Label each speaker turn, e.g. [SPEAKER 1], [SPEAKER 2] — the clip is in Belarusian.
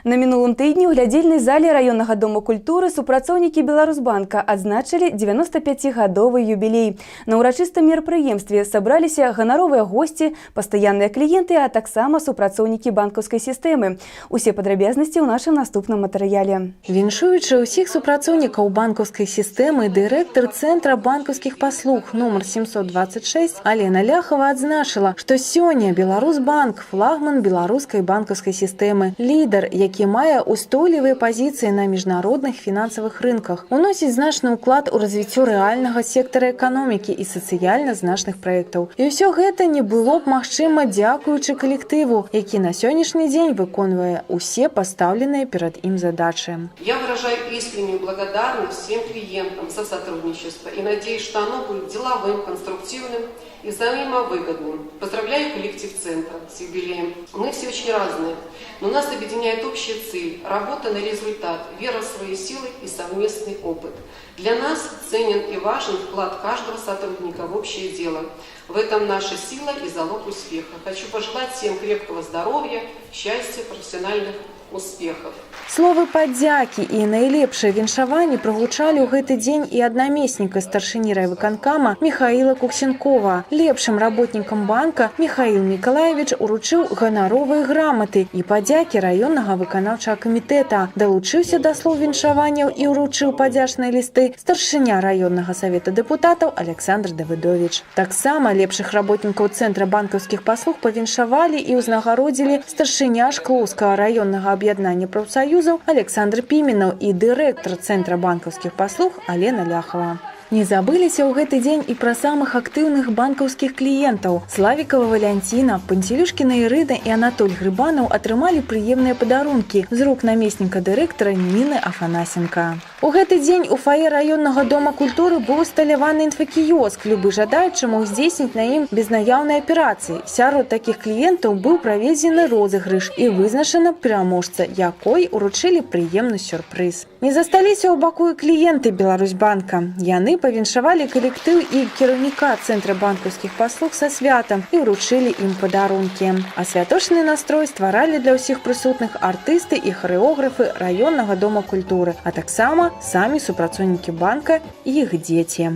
[SPEAKER 1] На мінулым тыдні ў глядзельнай зале раённага дома культуры супрацоўнікі Беларусьбанка адзначылі 95-гадовы юбілей. На ўрачыстым мерапрыемстве сабраліся ганаровыя госці, пастаянныя кліенты, а таксама супрацоўнікі банкаўскай сістэмы. Усе падрабязнасці ў нашым наступным матэрыяле.
[SPEAKER 2] Віншуючы ўсіх супрацоўнікаў банкаўскай сістэмы, дырэктар Цэнтра банкаўскіх паслуг нумар 726 Алена Ляхова адзначыла, што сёння Беларусьбанк – флагман беларускай банкаўскай сістэмы, лідар, які мае устойлівыя пазіцыі на міжнародных фінансавых рынках, уносіць значны ўклад у развіццё рэальнага сектара эканомікі і сацыяльна значных праектаў. І ўсё гэта не было б магчыма дзякуючы калектыву, які на сённяшні дзень выконвае усе пастаўленыя перад ім задачы.
[SPEAKER 3] Я выражаю искреннюю благодарность всем клиентам за сотрудничество и надеюсь, что оно будет деловым, конструктивным и взаимовыгодным. Поздравляю коллектив Центра с юбилеем. Мы все очень разные, но нас объединяет общая цель – работа на результат, вера в свои силы и совместный опыт. Для нас ценен и важен вклад каждого сотрудника в общее дело. В этом наша сила и залог успеха. Хочу пожелать всем крепкого здоровья, счастья, профессиональных успехов.
[SPEAKER 2] Словы падзякі і найлепшыя віншаванні прагучалі ў гэты дзень і ад намесніка старшыні райвыканкама Михаила Куксенкова. Лепшым работнікам банка Михаил Миколаевич уручыў ганаровыя граматы і падзякі раённага выканаўчага камітэта. Далучыўся да слоў віншаванняў і уручыў падзячныя лісты старшыня раённага савета дэпутатаў Александр Давыдович. Таксама лепшых работнікаў Цэнтра банкаўскіх паслуг павіншавалі і ўзнагародзілі старшыня Шклоўскага раённага аб'яднання прафсаюзаў Александр Пименов и директор Центра банковских послуг Алена Ляхова. Не забыліся ў гэты дзень і пра самых актыўных банкаўскіх кліентаў. Славікова Валянціна, Панцелюшкіна Ірыда і Анатоль Грыбанаў атрымалі прыемныя падарункі з рук намесніка дырэктара Ніны Афанасенка. У гэты дзень у фае раённага дома культуры быў усталяваны інфакіёск. Любы жадаючы мог здзейсніць на ім безнаяўнай аперацыі. Сярод такіх кліентаў быў праведзены розыгрыш і вызначана пераможца, якой уручылі прыемны сюрпрыз. Не засталіся ў баку і кліенты Беларусьбанка. Яны павіншавалі калектыў і кіраўніка Цэнтра банкаўскіх паслуг са святам і ўручылі ім падарункі. А святочны настрой стваралі для ўсіх прысутных артысты і харэографы раённага дома культуры, а таксама самі супрацоўнікі банка і іх дзеці.